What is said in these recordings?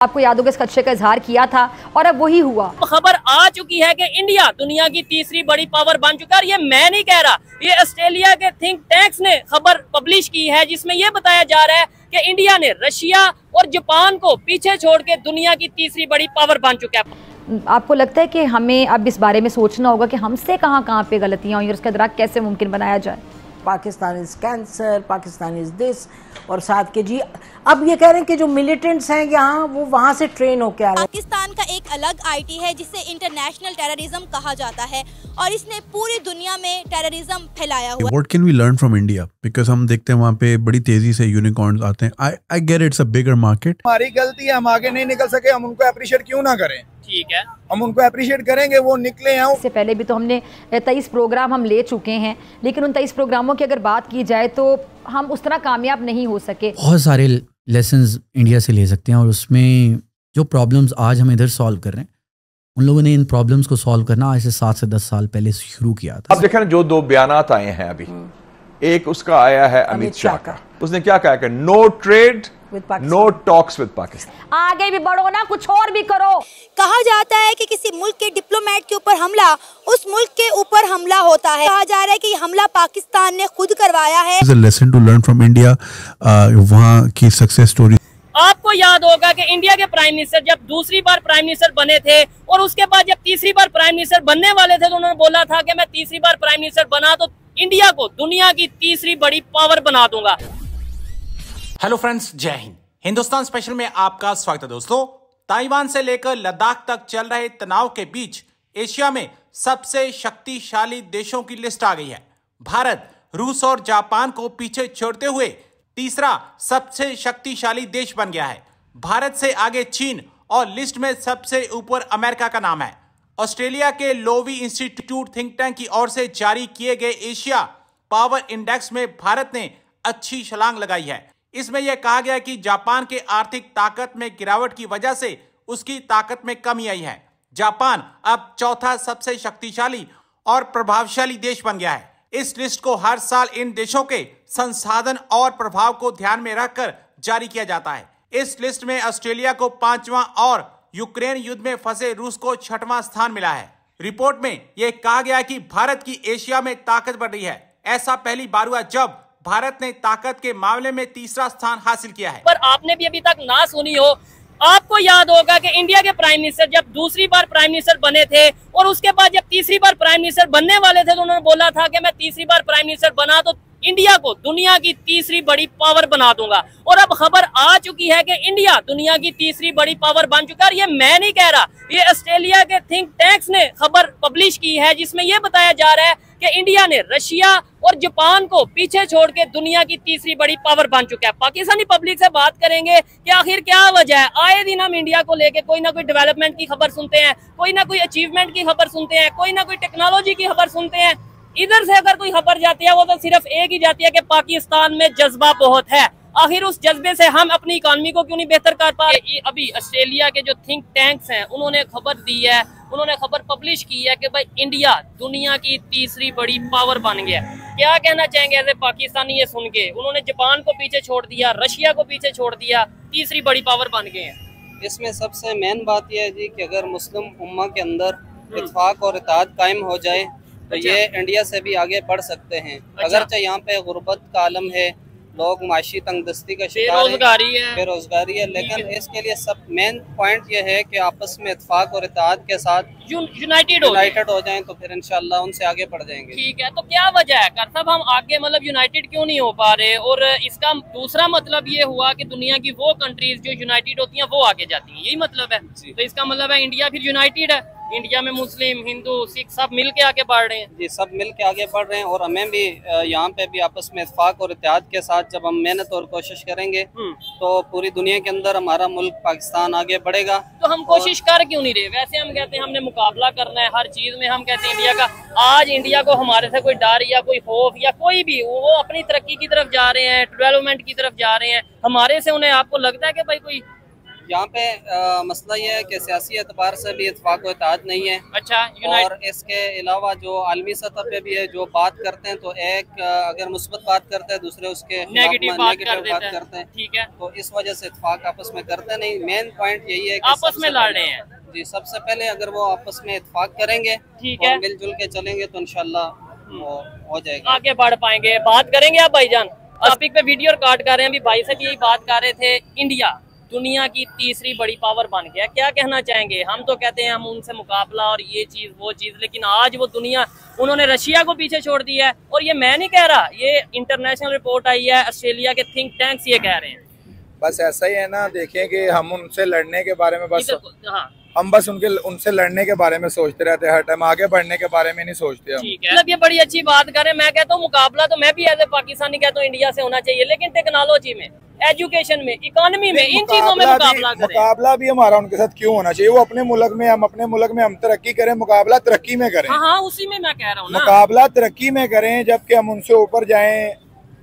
आपको याद होगा इस खदशे का इजहार किया था और अब वही हुआ। खबर आ चुकी है कि इंडिया दुनिया की तीसरी बड़ी पावर बन चुका है। ये मैं नहीं कह रहा, ये ऑस्ट्रेलिया के थिंक टैंक्स ने खबर पब्लिश की है, जिसमें ये बताया जा रहा है कि इंडिया ने रशिया और जापान को पीछे छोड़ के दुनिया की तीसरी बड़ी पावर बन चुका है। आपको लगता है कि हमें अब इस बारे में सोचना होगा कि हमसे कहाँ पे गलतियां हुई और उसका इदराक कैसे मुमकिन बनाया जाए? Pakistan is cancer, Pakistan is this, और साथ के जी अब ये कह रहे हैं कि जो मिलिटेंट्स हैं यहाँ वो वहाँ से ट्रेन होके आ रहे हैं। पाकिस्तान का एक अलग आईटी है जिसे इंटरनेशनल टेररिज्म कहा जाता है और इसने पूरी दुनिया में टेररिज्म फैलाया हुआ है। What can we learn from India? Because हम देखते हैं वहाँ पे बड़ी तेजी से यूनिकॉर्न्स आते हैं। I get it's a bigger market. हमारी गलती है, हम आगे नहीं निकल सके, हम उनको अप्रिशिएट क्यों ना करें? ठीक है, हम उनको अप्रिशिएट करेंगे, वो निकले हैं। इससे पहले भी तो हमने 23 प्रोग्राम हम ले चुके हैं, लेकिन उन 23 प्रोग्रामों की अगर बात की जाए तो हम उस तरह कामयाब नहीं हो सके। बहुत सारे लेसन्स इंडिया से ले सकते हैं और उसमें जो प्रॉब्लम्स आज हम इधर सॉल्व कर रहे हैं, उन लोगों ने इन प्रॉब्लम्स को सॉल्व करना आज से 7 से 10 साल पहले शुरू किया था। अब देखें जो 2 बयानात आए हैं अभी, एक उसका आया है अमित शाह का, उसने क्या कहा कि no trade no talks with Pakistan. आगे भी बढ़ो ना, कुछ और भी करो। कहा जाता है कि किसी मुल्क के डिप्लोमेट के ऊपर हमला उस मुल्क के ऊपर हमला होता है। कहा जा रहा है कि ये हमला पाकिस्तान ने खुद करवाया है। Lesson to learn from India, वहाँ की सक्सेस स्टोरी। आपको याद होगा कि इंडिया के प्राइम मिनिस्टर जब दूसरी बार प्राइम मिनिस्टर बने थे और उसके बाद जब तीसरी बार प्राइम मिनिस्टर बनने वाले थे तो उन्होंने बोला था कि मैं तीसरी बार प्राइम मिनिस्टर बना तो इंडिया को दुनिया की तीसरी बड़ी पावर बना दूंगा। हेलो फ्रेंड्स, जय हिंद। हिंदुस्तान स्पेशल में आपका स्वागत है दोस्तों। ताइवान से लेकर लद्दाख तक चल रहे तनाव के बीच एशिया में सबसे शक्तिशाली देशों की लिस्ट आ गई है। भारत रूस और जापान को पीछे छोड़ते हुए तीसरा सबसे शक्तिशाली देश बन गया है। भारत से आगे चीन और लिस्ट में सबसे ऊपर अमेरिका का नाम है। ऑस्ट्रेलिया के लोवी इंस्टीट्यूट थिंक टैंक की ओर से जारी किए गए एशिया पावर इंडेक्स में भारत ने अच्छी छलांग लगाई है। इसमें यह कहा गया कि जापान के आर्थिक ताकत में गिरावट की वजह से उसकी ताकत में कमी आई है। जापान अब चौथा सबसे शक्तिशाली और प्रभावशाली देश बन गया है। इस लिस्ट को हर साल इन देशों के संसाधन और प्रभाव को ध्यान में रखकर जारी किया जाता है। इस लिस्ट में ऑस्ट्रेलिया को 5वां और यूक्रेन युद्ध में फंसे रूस को 6वां स्थान मिला है। रिपोर्ट में यह कहा गया कि भारत की एशिया में ताकत बढ़ रही है। ऐसा पहली बार हुआ जब भारत ने ताकत के मामले में तीसरा स्थान हासिल किया है। पर आपने भी अभी तक ना सुनी हो, आपको याद होगा कि इंडिया के प्राइम मिनिस्टर जब दूसरी बार प्राइम मिनिस्टर बने थे और उसके बाद जब तीसरी बार प्राइम मिनिस्टर बनने वाले थे तो उन्होंने बोला था कि मैं तीसरी बार प्राइम मिनिस्टर बना तो इंडिया को दुनिया की तीसरी बड़ी पावर बना दूंगा। और अब खबर आ चुकी है कि इंडिया दुनिया की तीसरी बड़ी पावर बन चुका है। ये मैं नहीं कह रहा, ये ऑस्ट्रेलिया के थिंक टैंक्स ने खबर पब्लिश की है, जिसमें यह बताया जा रहा है कि इंडिया ने रशिया और जापान को पीछे छोड़ के दुनिया की तीसरी बड़ी पावर बन चुका है। पाकिस्तानी पब्लिक से बात करेंगे कि आखिर क्या वजह है। आए दिन हम इंडिया को लेके कोई ना कोई डेवलपमेंट की खबर सुनते हैं, कोई ना कोई अचीवमेंट की खबर सुनते हैं, कोई ना कोई टेक्नोलॉजी की खबर सुनते हैं। इधर से अगर कोई खबर जाती है वो तो सिर्फ एक ही जाती है कि पाकिस्तान में जज्बा बहुत है। आखिर उस जज्बे से हम अपनी इकोनॉमी को क्यों नहीं बेहतर कर पा रहे। अभी ऑस्ट्रेलिया के जो थिंक टैंक्स हैं उन्होंने खबर दी है, उन्होंने खबर पब्लिश की है कि भाई इंडिया दुनिया की तीसरी बड़ी पावर बन गया। क्या कहना चाहेंगे ऐसे पाकिस्तानी ये सुन के? उन्होंने जापान को पीछे छोड़ दिया, रशिया को पीछे छोड़ दिया, तीसरी बड़ी पावर बन गए हैं। इसमें सबसे मेन बात यह है जी कि अगर मुस्लिम उम्मा के अंदर इत्तेफाक और इत्तेहाद कायम हो जाए तो ये इंडिया से भी आगे बढ़ सकते हैं। अगरचे यहाँ पे गुर्बत का आलम है, लोग माशी तंगदस्ती का शिकार है, बेरोजगारी है, लेकिन इसके लिए सब मेन पॉइंट ये है कि आपस में इत्तेफाक और इत्तेहाद के साथ यूनाइटेड हो जाएं तो फिर इंशाल्लाह उनसे आगे बढ़ जाएंगे। ठीक है, तो क्या वजह है कर साहब हम आगे मतलब यूनाइटेड क्यों नहीं हो पा रहे? और इसका दूसरा मतलब ये हुआ कि दुनिया की वो कंट्रीज जो यूनाइटेड होती हैं वो आगे जाती हैं, यही मतलब है। तो इसका मतलब है इंडिया फिर यूनाइटेड है, इंडिया में मुस्लिम हिंदू सिख सब मिल के आगे बढ़ रहे हैं। जी, सब मिल के आगे बढ़ रहे हैं और हमें भी यहाँ पे भी आपस में इत्तेफाक और इत्तेहाद के साथ जब हम मेहनत और कोशिश करेंगे तो पूरी दुनिया के अंदर हमारा मुल्क पाकिस्तान आगे बढ़ेगा। तो हम कोशिश कर क्यों नहीं रहे? वैसे हम कहते हैं हमने मुकाबला करना है हर चीज में, हम कहते हैं इंडिया का। आज इंडिया को हमारे से कोई डर या कोई खौफ या कोई भी, वो अपनी तरक्की की तरफ जा रहे हैं, डेवलपमेंट की तरफ जा रहे हैं। हमारे से उन्हें आपको लगता है कि भाई कोई यहाँ पे मसला ये है कि सियासी एतबार से भी इत्तेफाक व इत्तेहाद नहीं है। अच्छा, और इसके अलावा जो आलमी सतह पे भी है, जो बात करते हैं तो एक अगर मुस्बत बात करते हैं, दूसरे उसके नेगेटिव बात करते हैं। ठीक है, तो इस वजह से इत्तेफाक आपस में करते नहीं। मेन पॉइंट यही है कि आपस में लड़ रहे हैं। जी, सबसे पहले अगर वो आपस में इत्तेफाक करेंगे, ठीक है, मिलजुल के चलेंगे तो इंशाल्लाह वो हो जाएगा, आगे बढ़ पाएंगे। बात करेंगे आप भाईजान, टॉपिक पे वीडियो रिकॉर्ड कर रहे हैं, अभी भाई साहब यही बात कर रहे थे, इंडिया दुनिया की तीसरी बड़ी पावर बन गया। क्या कहना चाहेंगे? हम तो कहते हैं हम उनसे मुकाबला और ये चीज वो चीज, लेकिन आज वो दुनिया, उन्होंने रशिया को पीछे छोड़ दिया है। और ये मैं नहीं कह रहा, ये इंटरनेशनल रिपोर्ट आई है, ऑस्ट्रेलिया के थिंक टैंक्स ये कह रहे हैं। बस ऐसा ही है ना, देखें कि हम उनसे लड़ने के बारे में हाँ, हम बस उनसे लड़ने के बारे में सोचते रहते हैं हर टाइम, आगे बढ़ने के बारे में नहीं सोचते। ठीक है, मतलब ये बड़ी अच्छी बात करें। मैं कहता हूँ मुकाबला तो मैं भी एज ए पाकिस्तानी कहता हूँ इंडिया से होना चाहिए, लेकिन टेक्नोलॉजी में, एजुकेशन में, इकोनॉमी में, इन चीजों में मुकाबला भी हमारा उनके साथ क्यों होना चाहिए? वो अपने मुल्क में, हम अपने मुल्क में हम तरक्की करें, मुकाबला तरक्की में करें। हाँ, उसी में मैं कह रहा हूँ ना, मुकाबला तरक्की में करें, जबकि हम उनसे ऊपर जाएं।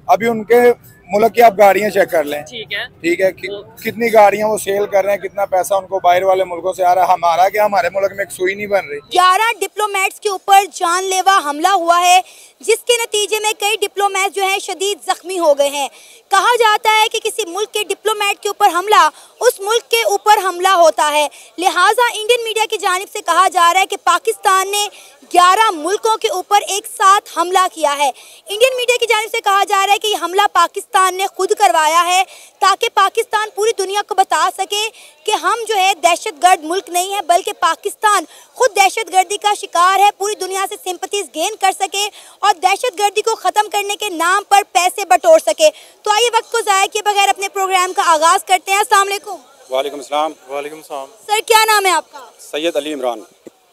अभी उनके मुल्क की आप गाड़ियां चेक कर लें, ठीक है, कितनी गाड़ियां वो सेल कर रहे हैं, कितना पैसा उनको बाहर वाले मुल्कों से आ रहा है। हमारा क्या, हमारे मुल्क में एक सुई नहीं बन रही। 11 डिप्लोमेट्स के ऊपर जानलेवा हमला हुआ है, जिसके नतीजे में कई डिप्लोमेट जो हैं शदीद जख्मी हो गए हैं। कहा जाता है कि किसी मुल्क के डिप्लोमेट के ऊपर हमला उस मुल्क के ऊपर हमला होता है, लिहाजा इंडियन मीडिया की जानिब से कहा जा रहा है कि पाकिस्तान ने 11 मुल्कों के ऊपर एक साथ हमला किया है। इंडियन मीडिया की जानिब से कहा जा रहा है कि ये हमला पाकिस्तान ने खुद करवाया है, ताकि पाकिस्तान पूरी दुनिया को बता सके कि हम जो है दहशतगर्द मुल्क नहीं है, बल्कि पाकिस्तान खुद दहशतगर्दी का शिकार है, पूरी दुनिया से सिंपैथीज गेन कर सके और दहशतगर्दी को ख़त्म करने के नाम पर पैसे बटोर सके। तो आइए वक्त को ज़ाया किए बगैर अपने प्रोग्राम का आगाज़ करते हैं। अस्सलाम वालेकुम। वालेकुम सलाम। वालेकुम सलाम। सर, क्या नाम है आपका? सैयद अली इमरान।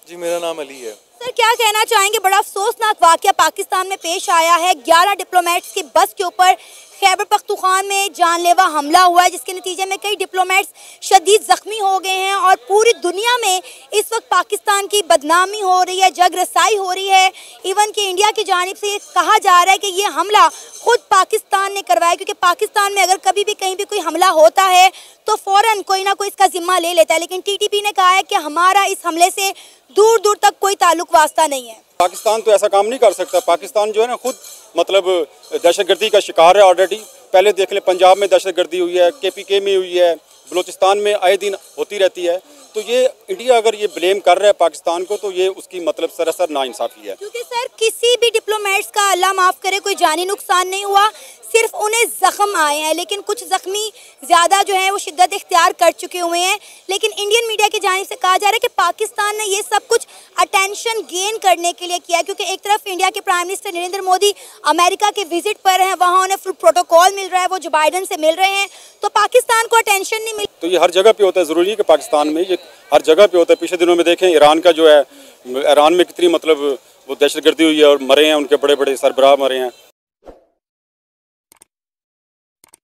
जी, मेरा नाम अली है। सर, क्या कहना चाहेंगे? बड़ा अफसोसनाक वाक़या पाकिस्तान में पेश आया है। 11 डिप्लोमेट्स की बस के ऊपर खैबर पख्तूनख्वा में जानलेवा हमला हुआ है, जिसके नतीजे में कई डिप्लोमेट्स शदीद जख्मी हो गए हैं और पूरी दुनिया में इस वक्त पाकिस्तान की बदनामी हो रही है, जग रसाई हो रही है। इवन कि इंडिया की जानिब से ये कहा जा रहा है कि ये हमला खुद पाकिस्तान ने करवाया, क्योंकि पाकिस्तान में अगर कभी भी कहीं भी कोई हमला होता है तो फ़ौरन कोई ना कोई इसका जिम्मा ले लेता है, लेकिन टीटीपी ने कहा है कि हमारा इस हमले से दूर दूर तक कोई ताल्लुक वास्ता नहीं है। पाकिस्तान तो ऐसा काम नहीं कर सकता। पाकिस्तान जो है ना खुद मतलब दहशतगर्दी का शिकार है ऑलरेडी। पहले देख ले, पंजाब में दहशतगर्दी हुई है, KPK में हुई है, बलूचिस्तान में आए दिन होती रहती है। तो ये इंडिया अगर ये ब्लेम कर रहा है पाकिस्तान को, तो ये उसकी मतलब सरासर नाइंसाफ़ी है। क्योंकि सर किसी भी डिप्लोमेट्स का अल्लाह माफ़ करे कोई जानी नुकसान नहीं हुआ, सिर्फ उन्हें जख्म आए हैं, लेकिन कुछ जख्मी ज़्यादा जो है वो शिद्दत इख्तियार कर चुके हुए हैं। लेकिन इंडियन मीडिया की जानिब से कहा जा रहा है कि पाकिस्तान ने ये सब कुछ अटेंशन गेन करने के लिए किया, क्योंकि एक तरफ इंडिया के prime minister Narendra Modi America के विजिट पर हैं, वहाँ उन्हें फुल प्रोटोकॉल मिल रहा है, वो जो बाइडन से मिल रहे हैं, तो पाकिस्तान को अटेंशन नहीं मिल। तो ये हर जगह पे होता है, ज़रूरी है कि पाकिस्तान में ये हर जगह पे होता है। पिछले दिनों में देखें ईरान का जो है, ईरान में कितनी मतलब वो दहशतगर्दी हुई है और मरे हैं, उनके बड़े बड़े सरबराह मरे हैं।